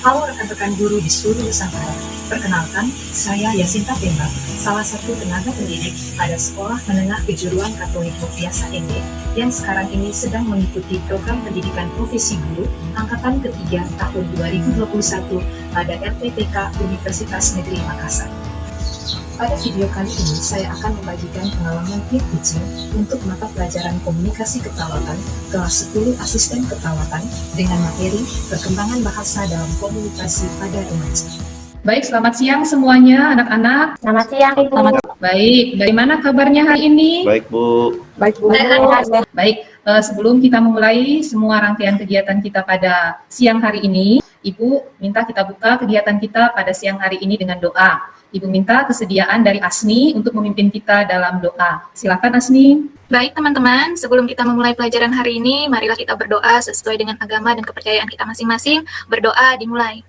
Halo rekan-rekan guru di seluruh Nusantara. Perkenalkan, saya Yasinta Pemba, salah satu tenaga pendidik pada Sekolah Menengah Kejuruan Katolik Biasa ND yang sekarang ini sedang mengikuti program pendidikan profesi guru angkatan ketiga tahun 2021 pada LPTK Universitas Negeri Makassar. Pada video kali ini, saya akan membagikan pengalaman Pit Teaching untuk mata pelajaran komunikasi keperawatan kelas 10 asisten keperawatan dengan materi perkembangan bahasa dalam komunikasi pada remaja. Baik, selamat siang semuanya anak-anak. Selamat siang, Ibu. Baik, bagaimana kabarnya hari ini? Baik, Bu. Baik, Bu. Baik, sebelum kita memulai semua rangkaian kegiatan kita pada siang hari ini, Ibu minta kita buka kegiatan kita pada siang hari ini dengan doa. Ibu minta kesediaan dari Asni untuk memimpin kita dalam doa. Silakan Asni. Baik teman-teman, sebelum kita memulai pelajaran hari ini, marilah kita berdoa sesuai dengan agama dan kepercayaan kita masing-masing. Berdoa dimulai.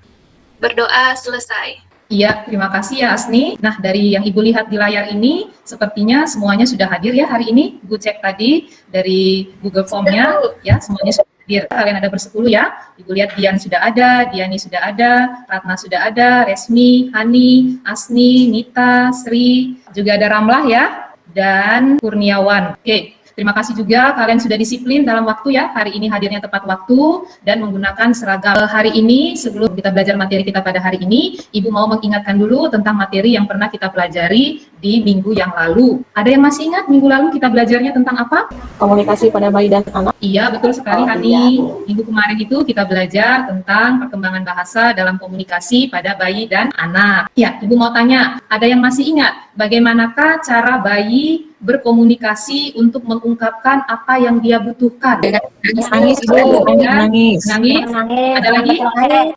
Berdoa selesai. Iya, terima kasih ya Asni. Nah, dari yang Ibu lihat di layar ini, sepertinya semuanya sudah hadir ya hari ini. Ibu cek tadi dari Google Form-nya, ya semuanya sudah hadir. Kalian ada bersepuluh ya. Ibu lihat Dian sudah ada, Diani sudah ada, Ratna sudah ada, Resmi, Hani, Asni, Nita, Sri, juga ada Ramlah ya, dan Kurniawan. Oke. Terima kasih juga kalian sudah disiplin dalam waktu ya. Hari ini hadirnya tepat waktu dan menggunakan seragam. Hari ini sebelum kita belajar materi kita pada hari ini, Ibu mau mengingatkan dulu tentang materi yang pernah kita pelajari di minggu yang lalu. Ada yang masih ingat minggu lalu kita belajarnya tentang apa? Komunikasi pada bayi dan anak. Iya, betul sekali Hani. Minggu kemarin itu kita belajar tentang perkembangan bahasa dalam komunikasi pada bayi dan anak. Ya, Ibu mau tanya, ada yang masih ingat bagaimanakah cara bayi berkomunikasi untuk mengungkapkan apa yang dia butuhkan? Nangis, Ibu. Nangis. Ada lagi?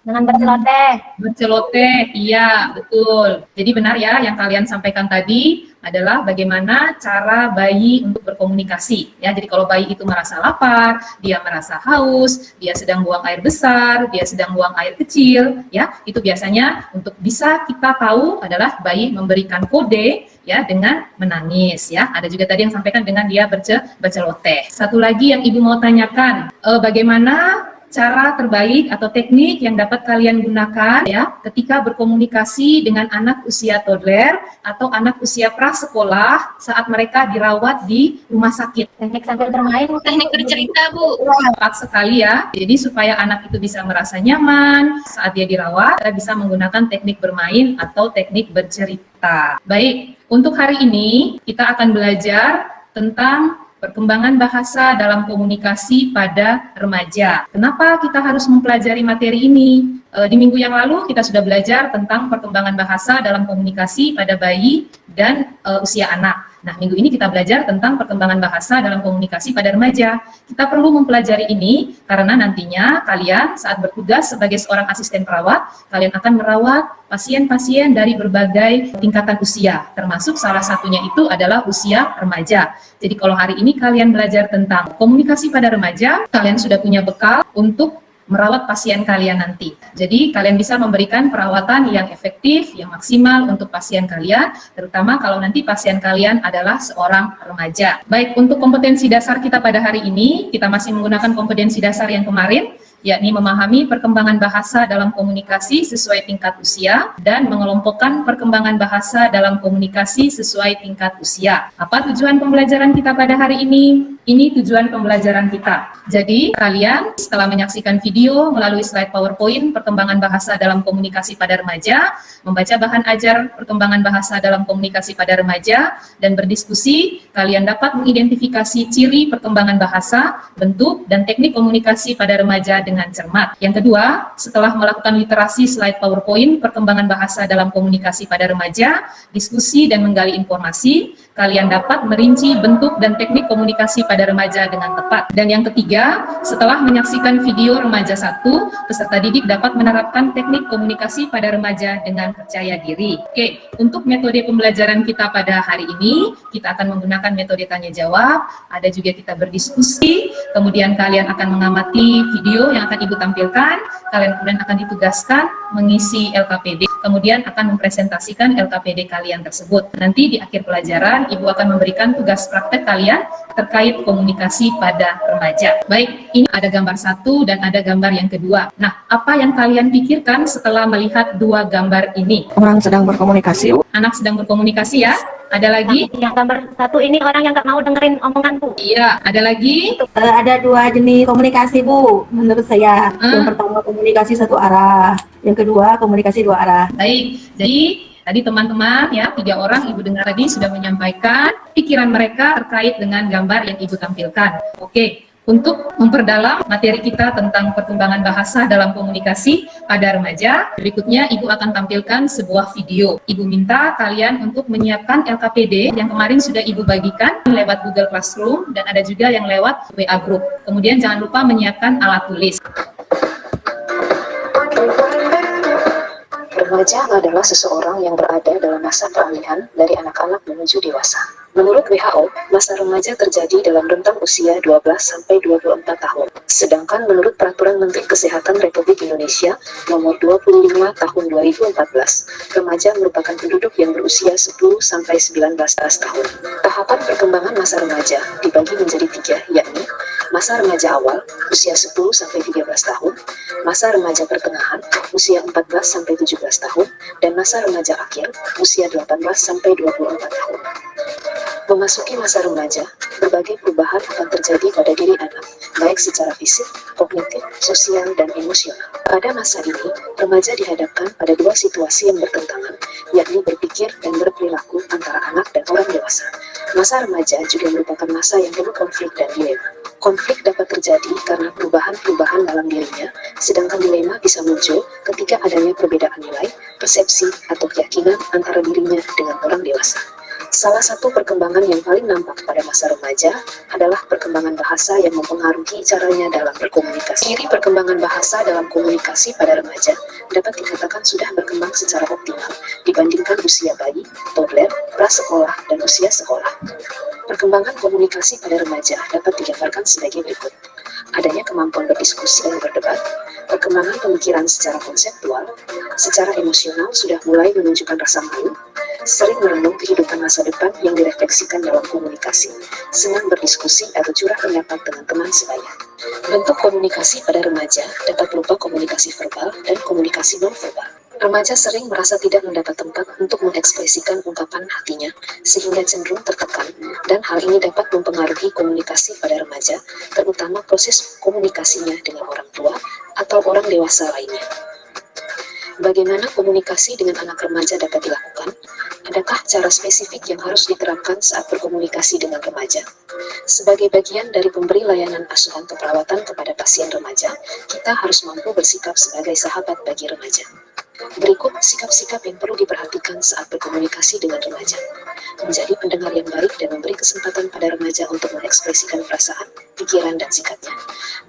Dengan berceloteh. Berceloteh, iya betul. Jadi benar ya yang kalian sampaikan tadi adalah bagaimana cara bayi untuk berkomunikasi. Ya, jadi kalau bayi itu merasa lapar, dia merasa haus, dia sedang buang air besar, dia sedang buang air kecil, ya itu biasanya untuk bisa kita tahu adalah bayi memberikan kode ya dengan menangis ya. Ada juga tadi yang sampaikan dengan dia berceloteh. Satu lagi yang Ibu mau tanyakan, bagaimana cara terbaik atau teknik yang dapat kalian gunakan ya ketika berkomunikasi dengan anak usia toddler atau anak usia prasekolah saat mereka dirawat di rumah sakit. Teknik sambil bermain. Teknik bercerita, Bu. Tepat sekali ya. Jadi supaya anak itu bisa merasa nyaman saat dia dirawat, kita bisa menggunakan teknik bermain atau teknik bercerita. Baik, untuk hari ini kita akan belajar tentang perkembangan bahasa dalam komunikasi pada remaja. Kenapa kita harus mempelajari materi ini? Di minggu yang lalu kita sudah belajar tentang perkembangan bahasa dalam komunikasi pada bayi dan usia anak. Nah, minggu ini kita belajar tentang perkembangan bahasa dalam komunikasi pada remaja. Kita perlu mempelajari ini karena nantinya kalian saat bertugas sebagai seorang asisten perawat, kalian akan merawat pasien-pasien dari berbagai tingkatan usia, termasuk salah satunya itu adalah usia remaja. Jadi kalau hari ini kalian belajar tentang komunikasi pada remaja, kalian sudah punya bekal untuk merawat pasien kalian nanti. Jadi kalian bisa memberikan perawatan yang efektif, yang maksimal untuk pasien kalian, terutama kalau nanti pasien kalian adalah seorang remaja. Baik, untuk kompetensi dasar kita pada hari ini, kita masih menggunakan kompetensi dasar yang kemarin, yakni memahami perkembangan bahasa dalam komunikasi sesuai tingkat usia dan mengelompokkan perkembangan bahasa dalam komunikasi sesuai tingkat usia. Apa tujuan pembelajaran kita pada hari ini? Ini tujuan pembelajaran kita. Jadi kalian setelah menyaksikan video melalui slide PowerPoint perkembangan bahasa dalam komunikasi pada remaja, membaca bahan ajar perkembangan bahasa dalam komunikasi pada remaja, dan berdiskusi, kalian dapat mengidentifikasi ciri perkembangan bahasa, bentuk, dan teknik komunikasi pada remaja dengan cermat. Yang kedua, setelah melakukan literasi slide PowerPoint perkembangan bahasa dalam komunikasi pada remaja, diskusi dan menggali informasi, kalian dapat merinci bentuk dan teknik komunikasi pada remaja dengan tepat. Dan yang ketiga, setelah menyaksikan video remaja 1, peserta didik dapat menerapkan teknik komunikasi pada remaja dengan percaya diri. Oke, untuk metode pembelajaran kita pada hari ini, kita akan menggunakan metode tanya jawab, ada juga kita berdiskusi, kemudian kalian akan mengamati video yang yang akan Ibu tampilkan, kalian kemudian akan ditugaskan mengisi LKPD, kemudian akan mempresentasikan LKPD kalian tersebut. Nanti di akhir pelajaran, Ibu akan memberikan tugas praktek kalian terkait komunikasi pada remaja. Baik, ini ada gambar satu dan ada gambar yang kedua. Nah, apa yang kalian pikirkan setelah melihat dua gambar ini? Orang sedang berkomunikasi. Anak sedang berkomunikasi ya? Ada lagi? Yang gambar satu ini orang yang nggak mau dengerin omonganku. Iya, ada lagi? Ada dua jenis komunikasi, Bu, menurut saya. Yang pertama komunikasi satu arah, yang kedua komunikasi dua arah. Baik, jadi tadi teman-teman ya, 3 orang Ibu dengar tadi sudah menyampaikan pikiran mereka terkait dengan gambar yang Ibu tampilkan. Oke, untuk memperdalam materi kita tentang perkembangan bahasa dalam komunikasi pada remaja, berikutnya Ibu akan tampilkan sebuah video. Ibu minta kalian untuk menyiapkan LKPD yang kemarin sudah Ibu bagikan lewat Google Classroom dan ada juga yang lewat WA Group. Kemudian jangan lupa menyiapkan alat tulis. Remaja adalah seseorang yang berada dalam masa peralihan dari anak-anak menuju dewasa. Menurut WHO, masa remaja terjadi dalam rentang usia 12 sampai 24 tahun. Sedangkan menurut Peraturan Menteri Kesehatan Republik Indonesia Nomor 25 Tahun 2014, remaja merupakan penduduk yang berusia 10 sampai 19 tahun. Tahapan perkembangan masa remaja dibagi menjadi 3, yakni masa remaja awal, usia 10 sampai 13 tahun, masa remaja pertengahan, usia 14 sampai 17 tahun, dan masa remaja akhir, usia 18 sampai 24 tahun. Memasuki masa remaja, berbagai perubahan akan terjadi pada diri anak, baik secara fisik, kognitif, sosial, dan emosional. Pada masa ini, remaja dihadapkan pada dua situasi yang bertentangan, yakni berpikir dan berperilaku antara anak dan orang dewasa. Masa remaja juga merupakan masa yang penuh konflik dan dilema. Konflik dapat terjadi karena perubahan-perubahan dalam dirinya, sedangkan dilema bisa muncul ketika adanya perbedaan nilai, persepsi, atau keyakinan antara dirinya dengan orang dewasa. Salah satu perkembangan yang paling nampak pada masa remaja adalah perkembangan bahasa yang mempengaruhi caranya dalam berkomunikasi. Ciri perkembangan bahasa dalam komunikasi pada remaja dapat dikatakan sudah berkembang secara optimal dibandingkan usia bayi, toddler, prasekolah, dan usia sekolah. Perkembangan komunikasi pada remaja dapat digambarkan sebagai berikut. Adanya kemampuan berdiskusi dan berdebat, perkembangan pemikiran secara konseptual, secara emosional sudah mulai menunjukkan rasa malu, sering merenung kehidupan masa depan yang direfleksikan dalam komunikasi, senang berdiskusi atau curah pendapat dengan teman sebaya. Bentuk komunikasi pada remaja dapat berupa komunikasi verbal dan komunikasi non-verbal. Remaja sering merasa tidak mendapat tempat untuk mengekspresikan ungkapan hatinya, sehingga cenderung tertekan, dan hal ini dapat mempengaruhi komunikasi pada remaja, terutama proses komunikasinya dengan orang tua atau orang dewasa lainnya. Bagaimana komunikasi dengan anak remaja dapat dilakukan? Adakah cara spesifik yang harus diterapkan saat berkomunikasi dengan remaja? Sebagai bagian dari pemberi layanan asuhan keperawatan kepada pasien remaja, kita harus mampu bersikap sebagai sahabat bagi remaja. Berikut sikap-sikap yang perlu diperhatikan saat berkomunikasi dengan remaja. Menjadi pendengar yang baik dan memberi kesempatan pada remaja untuk mengekspresikan perasaan, pikiran, dan sikapnya.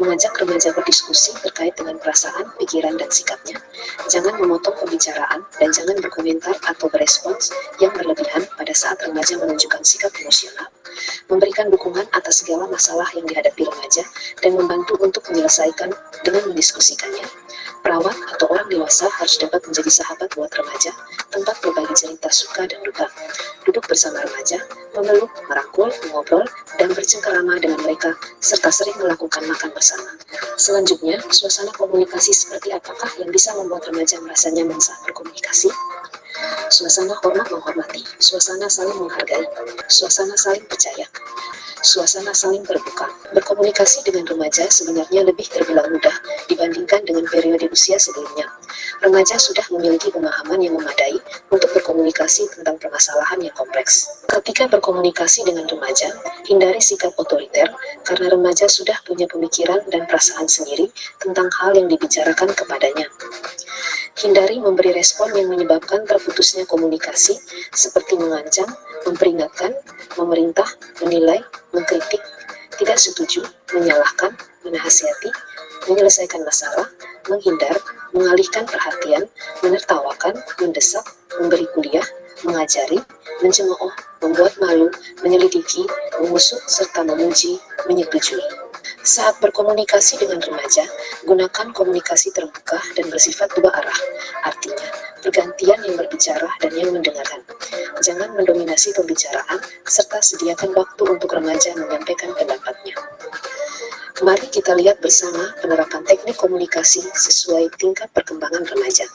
Mengajak remaja berdiskusi terkait dengan perasaan, pikiran, dan sikapnya. Jangan memotong pembicaraan dan jangan berkomentar atau berespons yang berlebihan pada saat remaja menunjukkan sikap emosional. Memberikan dukungan atas segala masalah yang dihadapi remaja dan membantu untuk menyelesaikan dengan mendiskusikannya. Perawat atau orang dewasa harus dapat menjadi sahabat buat remaja, tempat berbagi cerita suka dan duka. Duduk bersama remaja, memeluk, merangkul, mengobrol, dan bercengkerama dengan mereka, serta sering melakukan makan bersama. Selanjutnya, suasana komunikasi seperti apakah yang bisa membuat remaja merasa nyaman saat berkomunikasi? Suasana hormat menghormati, suasana saling menghargai, suasana saling percaya, suasana saling terbuka. Berkomunikasi dengan remaja sebenarnya lebih terbilang mudah dibandingkan dengan periode usia sebelumnya. Remaja sudah memiliki pemahaman yang memadai untuk berkomunikasi tentang permasalahan yang kompleks. Ketika berkomunikasi dengan remaja, hindari sikap otoriter karena remaja sudah punya pemikiran dan perasaan sendiri tentang hal yang dibicarakan kepadanya. Hindari memberi respon yang menyebabkan terputusnya komunikasi, seperti mengancam, memperingatkan, memerintah, menilai, mengkritik, tidak setuju, menyalahkan, menasihati, menyelesaikan masalah, menghindar, mengalihkan perhatian, menertawakan, mendesak, memberi kuliah, mengajari, mencemooh, membuat malu, menyelidiki, mengusut, serta memuji, menyetujui. Saat berkomunikasi dengan remaja, gunakan komunikasi terbuka dan bersifat dua arah. Artinya, pergantian yang berbicara dan yang mendengarkan. Jangan mendominasi pembicaraan, serta sediakan waktu untuk remaja menyampaikan pendapatnya. Mari kita lihat bersama penerapan teknik komunikasi sesuai tingkat perkembangan remaja.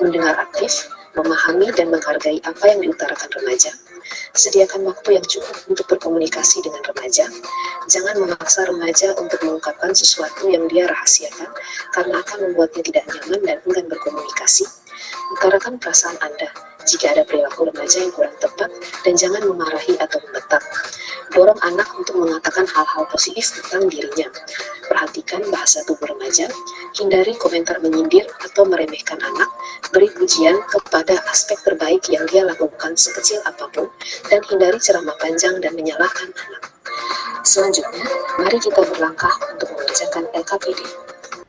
Mendengar aktif, memahami dan menghargai apa yang diutarakan remaja. Sediakan waktu yang cukup untuk berkomunikasi dengan remaja. Jangan memaksa remaja untuk mengungkapkan sesuatu yang dia rahasiakan karena akan membuatnya tidak nyaman dan enggan berkomunikasi. Utarakan perasaan Anda jika ada perilaku remaja yang kurang tepat dan jangan memarahi atau membentak. Dorong anak untuk mengatakan hal-hal positif tentang dirinya. Perhatikan bahasa tubuh remaja, hindari komentar menyindir atau meremehkan anak, beri pujian kepada aspek terbaik yang dia lakukan sekecil apapun, dan hindari ceramah panjang dan menyalahkan anak. Selanjutnya, mari kita berlangkah untuk mengerjakan LKPD.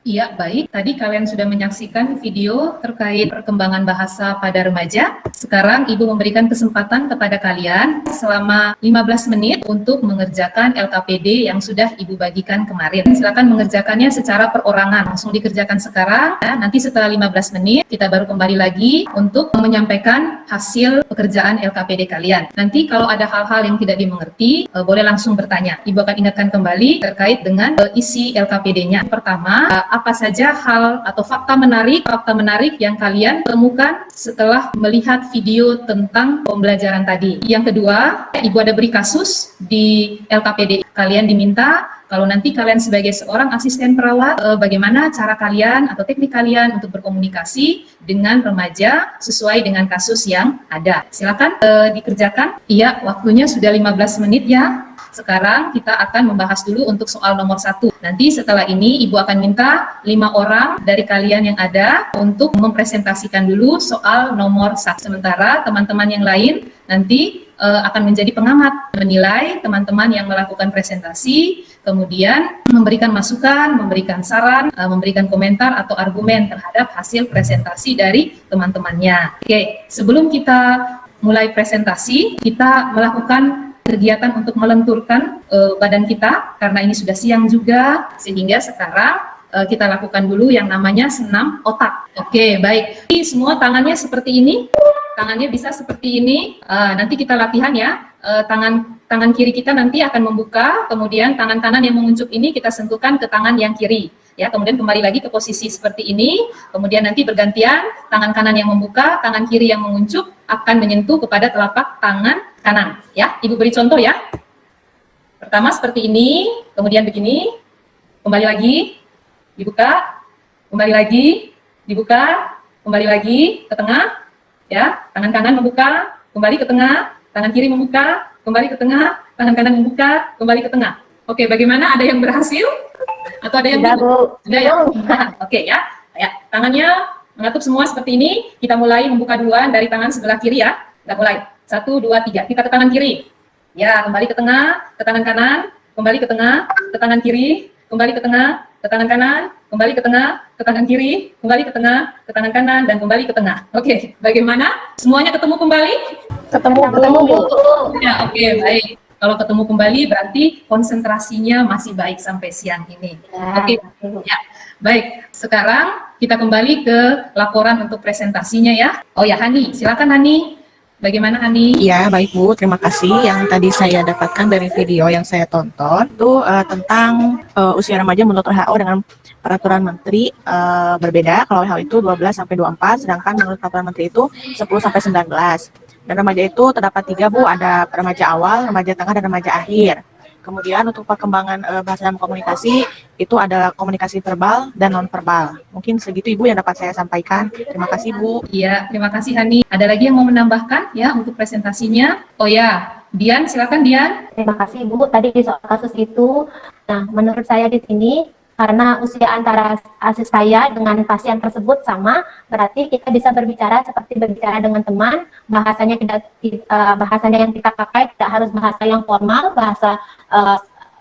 Iya, baik. Tadi kalian sudah menyaksikan video terkait perkembangan bahasa pada remaja. Sekarang Ibu memberikan kesempatan kepada kalian selama 15 menit untuk mengerjakan LKPD yang sudah Ibu bagikan kemarin. Silakan mengerjakannya secara perorangan. Langsung dikerjakan sekarang. Ya, nanti setelah 15 menit kita baru kembali lagi untuk menyampaikan hasil pekerjaan LKPD kalian. Nanti kalau ada hal-hal yang tidak dimengerti, boleh langsung bertanya. Ibu akan ingatkan kembali terkait dengan isi LKPD-nya. Pertama, apa saja hal atau fakta menarik yang kalian temukan setelah melihat video tentang pembelajaran tadi. Yang kedua, Ibu ada beri kasus di LKPD. Kalian diminta kalau nanti kalian sebagai seorang asisten perawat, bagaimana cara kalian atau teknik kalian untuk berkomunikasi dengan remaja sesuai dengan kasus yang ada. Silakan dikerjakan. Iya, waktunya sudah 15 menit ya. Sekarang kita akan membahas dulu untuk soal nomor 1. Nanti setelah ini Ibu akan minta 5 orang dari kalian yang ada untuk mempresentasikan dulu soal nomor 1. Sementara teman-teman yang lain nanti akan menjadi pengamat, menilai teman-teman yang melakukan presentasi, kemudian memberikan masukan, memberikan saran, memberikan komentar atau argumen terhadap hasil presentasi dari teman-temannya. Oke, sebelum kita mulai presentasi, kita melakukan kegiatan untuk melenturkan badan kita, karena ini sudah siang juga, sehingga sekarang kita lakukan dulu yang namanya senam otak. Oke, baik. Ini semua tangannya seperti ini, tangannya bisa seperti ini. Nanti kita latihan ya. Tangan kiri kita nanti akan membuka, kemudian tangan kanan yang menguncup ini kita sentuhkan ke tangan yang kiri. Ya, kemudian kembali lagi ke posisi seperti ini, kemudian nanti bergantian tangan kanan yang membuka, tangan kiri yang menguncup akan menyentuh kepada telapak tangan kanan. Ya, Ibu beri contoh ya. Pertama seperti ini, kemudian begini, kembali lagi, dibuka, kembali lagi, dibuka, kembali lagi ke tengah. Ya, tangan kanan membuka, kembali ke tengah, tangan kiri membuka, kembali ke tengah, tangan kanan membuka, kembali ke tengah. Oke, bagaimana? Ada yang berhasil? Atau ada yang Bu. sudah ya? Oke ya. Ya, tangannya mengatup semua seperti ini. Kita mulai membuka duluan dari tangan sebelah kiri ya. Kita mulai. 1, 2, 3. Kita ke tangan kiri. Ya, kembali ke tengah, ke tangan kanan, kembali ke tengah, ke tangan kiri, kembali ke tengah, ke tangan kanan, kembali ke tengah, ke tangan kiri, kembali ke tengah, ke tangan kanan, dan kembali ke tengah. Oke, bagaimana? Semuanya ketemu kembali? Ketemu Bu. Ya, oke, baik. Kalau ketemu kembali berarti konsentrasinya masih baik sampai siang ini. Oke, ya, baik. Sekarang kita kembali ke laporan untuk presentasinya ya. Oh ya, Hani, silakan Hani. Bagaimana Hani? Iya, baik Bu. Terima kasih. Yang tadi saya dapatkan dari video yang saya tonton itu tentang usia remaja menurut WHO dengan peraturan menteri berbeda. Kalau WHO itu 12 sampai 24, sedangkan menurut peraturan menteri itu 10 sampai 19. Dan remaja itu terdapat 3 Bu, ada remaja awal, remaja tengah, dan remaja akhir. Kemudian untuk perkembangan bahasa dan komunikasi itu adalah komunikasi verbal dan non-verbal. Mungkin segitu Ibu yang dapat saya sampaikan. Terima kasih Bu. Iya, terima kasih Hani. Ada lagi yang mau menambahkan ya untuk presentasinya? Oh ya, Dian, silakan Dian. Terima kasih Bu. Tadi di soal kasus itu, nah menurut saya di sini karena usia antara asis saya dengan pasien tersebut sama, berarti kita bisa berbicara seperti berbicara dengan teman. Bahasanya bahasanya yang kita pakai tidak harus bahasa yang formal, bahasa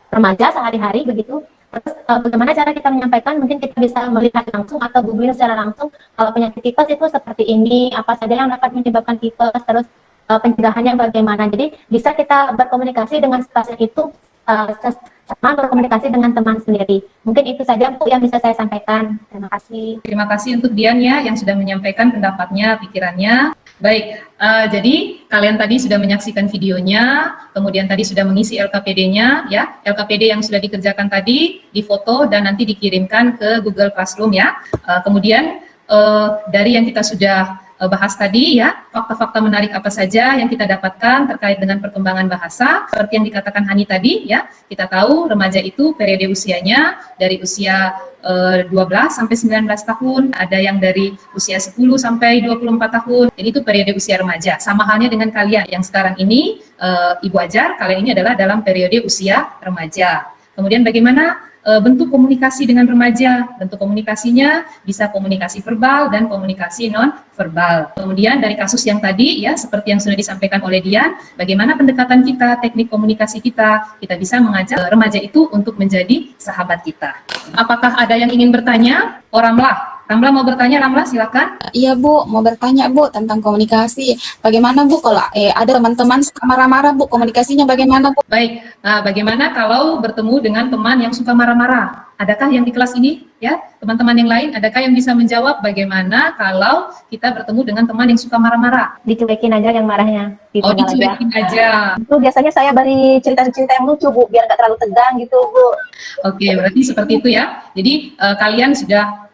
remaja sehari-hari begitu. Terus bagaimana cara kita menyampaikan? Mungkin kita bisa melihat langsung atau googling secara langsung. Kalau penyakit tipes itu seperti ini, apa saja yang dapat menyebabkan tipes, terus pencegahannya bagaimana. Jadi bisa kita berkomunikasi dengan pasien itu sama berkomunikasi dengan teman sendiri. Mungkin itu saja Bu yang bisa saya sampaikan. Terima kasih. Terima kasih untuk Dian ya yang sudah menyampaikan pendapatnya, pikirannya. Baik, jadi kalian tadi sudah menyaksikan videonya, kemudian tadi sudah mengisi LKPD-nya ya. LKPD yang sudah dikerjakan tadi difoto dan nanti dikirimkan ke Google Classroom ya. Kemudian dari yang kita sudah bahas tadi ya, fakta-fakta menarik apa saja yang kita dapatkan terkait dengan perkembangan bahasa. Seperti yang dikatakan Hani tadi ya, kita tahu remaja itu periode usianya dari usia 12 sampai 19 tahun, ada yang dari usia 10 sampai 24 tahun. Jadi itu periode usia remaja. Sama halnya dengan kalian yang sekarang ini Ibu ajar, kalian ini adalah dalam periode usia remaja. Kemudian bagaimana bentuk komunikasi dengan remaja? Bentuk komunikasinya bisa komunikasi verbal dan komunikasi non verbal. Kemudian dari kasus yang tadi ya, seperti yang sudah disampaikan oleh Dian, bagaimana pendekatan kita, teknik komunikasi kita bisa mengajak remaja itu untuk menjadi sahabat kita. Apakah ada yang ingin bertanya? Ramlah mau bertanya, Ramlah silakan. Iya Bu, mau bertanya Bu tentang komunikasi. Bagaimana Bu kalau ada teman-teman suka marah-marah Bu, komunikasinya bagaimana Bu? Baik, bagaimana kalau bertemu dengan teman yang suka marah-marah? Adakah yang di kelas ini ya, teman-teman yang lain, adakah yang bisa menjawab bagaimana kalau kita bertemu dengan teman yang suka marah-marah? Dicuekin aja yang marahnya. Oh, dicuekin aja. Itu biasanya saya beri cerita-cerita yang lucu Bu, biar nggak terlalu tegang gitu Bu. Oke, berarti seperti itu ya. Jadi kalian sudah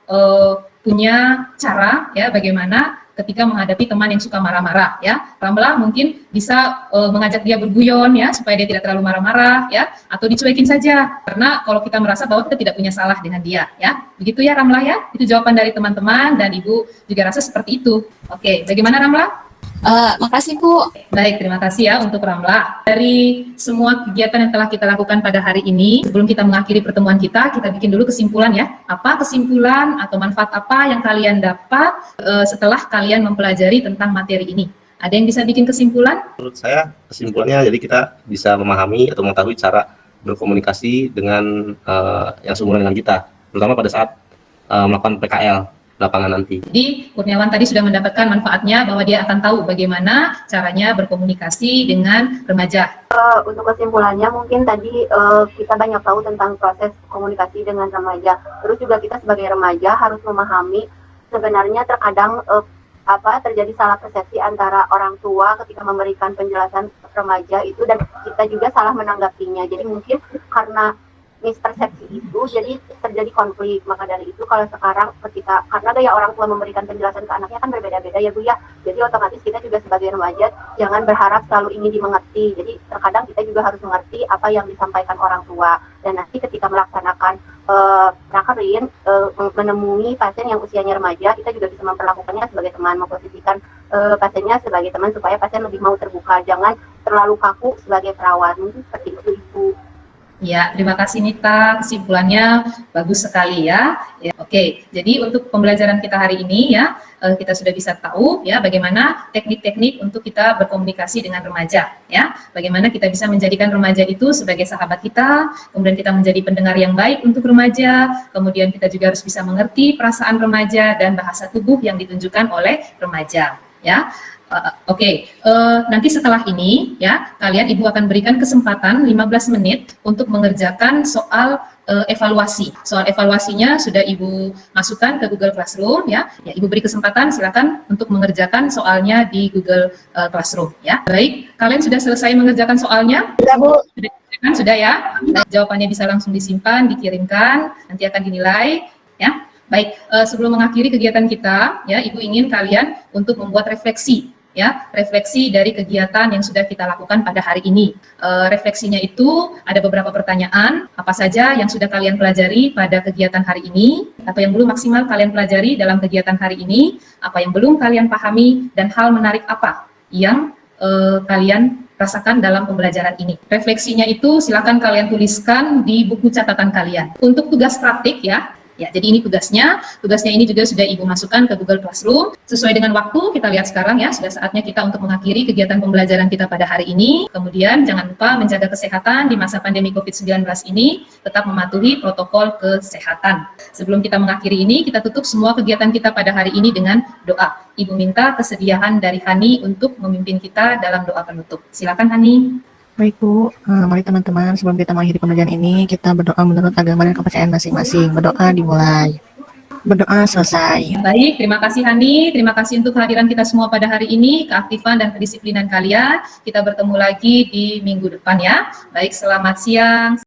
punya cara ya bagaimana ketika menghadapi teman yang suka marah-marah ya. Ramlah mungkin bisa mengajak dia berguyon ya supaya dia tidak terlalu marah-marah ya, atau dicuekin saja karena kalau kita merasa bahwa kita tidak punya salah dengan dia ya. Begitu ya Ramlah ya. Itu jawaban dari teman-teman dan Ibu juga rasa seperti itu. Oke, bagaimana Ramlah? Makasih Bu. Baik, terima kasih ya untuk Ramlah. Dari semua kegiatan yang telah kita lakukan pada hari ini, sebelum kita mengakhiri pertemuan kita bikin dulu kesimpulan ya. Apa kesimpulan atau manfaat apa yang kalian dapat setelah kalian mempelajari tentang materi ini? Ada yang bisa bikin kesimpulan? Menurut saya kesimpulannya jadi kita bisa memahami atau mengetahui cara berkomunikasi dengan yang seumuran dengan kita, terutama pada saat melakukan PKL lapangan nanti. Jadi Kurniawan tadi sudah mendapatkan manfaatnya bahwa dia akan tahu bagaimana caranya berkomunikasi dengan remaja. Untuk kesimpulannya mungkin tadi kita banyak tahu tentang proses komunikasi dengan remaja. Terus juga kita sebagai remaja harus memahami sebenarnya terkadang terjadi salah persepsi antara orang tua ketika memberikan penjelasan remaja itu dan kita juga salah menanggapinya. Jadi mungkin karena mispersepsi itu jadi terjadi konflik. Maka dari itu kalau sekarang karena gaya orang tua memberikan penjelasan ke anaknya kan berbeda-beda ya Bu ya, jadi otomatis kita juga sebagai remaja jangan berharap selalu ingin dimengerti. Jadi terkadang kita juga harus mengerti apa yang disampaikan orang tua, dan nanti ketika melaksanakan prakerin menemui pasien yang usianya remaja, kita juga bisa memperlakukannya sebagai teman, memposisikan pasiennya sebagai teman supaya pasien lebih mau terbuka, jangan terlalu kaku sebagai perawat. Mungkin seperti itu Ibu. Ya, terima kasih Nita. Kesimpulannya bagus sekali ya. Oke, jadi untuk pembelajaran kita hari ini ya, kita sudah bisa tahu ya bagaimana teknik-teknik untuk kita berkomunikasi dengan remaja ya. Bagaimana kita bisa menjadikan remaja itu sebagai sahabat kita, kemudian kita menjadi pendengar yang baik untuk remaja, kemudian kita juga harus bisa mengerti perasaan remaja dan bahasa tubuh yang ditunjukkan oleh remaja ya. Nanti setelah ini ya, kalian Ibu akan berikan kesempatan 15 menit untuk mengerjakan soal evaluasi. Soal evaluasinya sudah Ibu masukkan ke Google Classroom ya. Ibu beri kesempatan, silakan untuk mengerjakan soalnya di Google Classroom ya. Baik, kalian sudah selesai mengerjakan soalnya? Sudah Bu. Sudah ya. Jawabannya bisa langsung disimpan, dikirimkan, nanti akan dinilai ya. Baik, sebelum mengakhiri kegiatan kita ya, Ibu ingin kalian untuk membuat refleksi ya, refleksi dari kegiatan yang sudah kita lakukan pada hari ini. Refleksinya itu ada beberapa pertanyaan, apa saja yang sudah kalian pelajari pada kegiatan hari ini, atau yang belum maksimal kalian pelajari dalam kegiatan hari ini, apa yang belum kalian pahami, dan hal menarik apa yang kalian rasakan dalam pembelajaran ini. Refleksinya itu silakan kalian tuliskan di buku catatan kalian. Untuk tugas praktik ya, jadi ini tugasnya ini juga sudah Ibu masukkan ke Google Classroom. Sesuai dengan waktu, kita lihat sekarang ya, sudah saatnya kita untuk mengakhiri kegiatan pembelajaran kita pada hari ini. Kemudian jangan lupa menjaga kesehatan di masa pandemi COVID-19 ini, tetap mematuhi protokol kesehatan. Sebelum kita mengakhiri ini, kita tutup semua kegiatan kita pada hari ini dengan doa. Ibu minta kesediaan dari Hani untuk memimpin kita dalam doa penutup. Silakan Hani. Baik Bu, mari teman-teman sebelum kita mengakhiri pembelajaran ini kita berdoa menurut agama dan kepercayaan masing-masing. Berdoa dimulai. Berdoa selesai. Baik, terima kasih Hani, terima kasih untuk kehadiran kita semua pada hari ini, keaktifan dan kedisiplinan kalian. Kita bertemu lagi di minggu depan ya. Baik, selamat siang.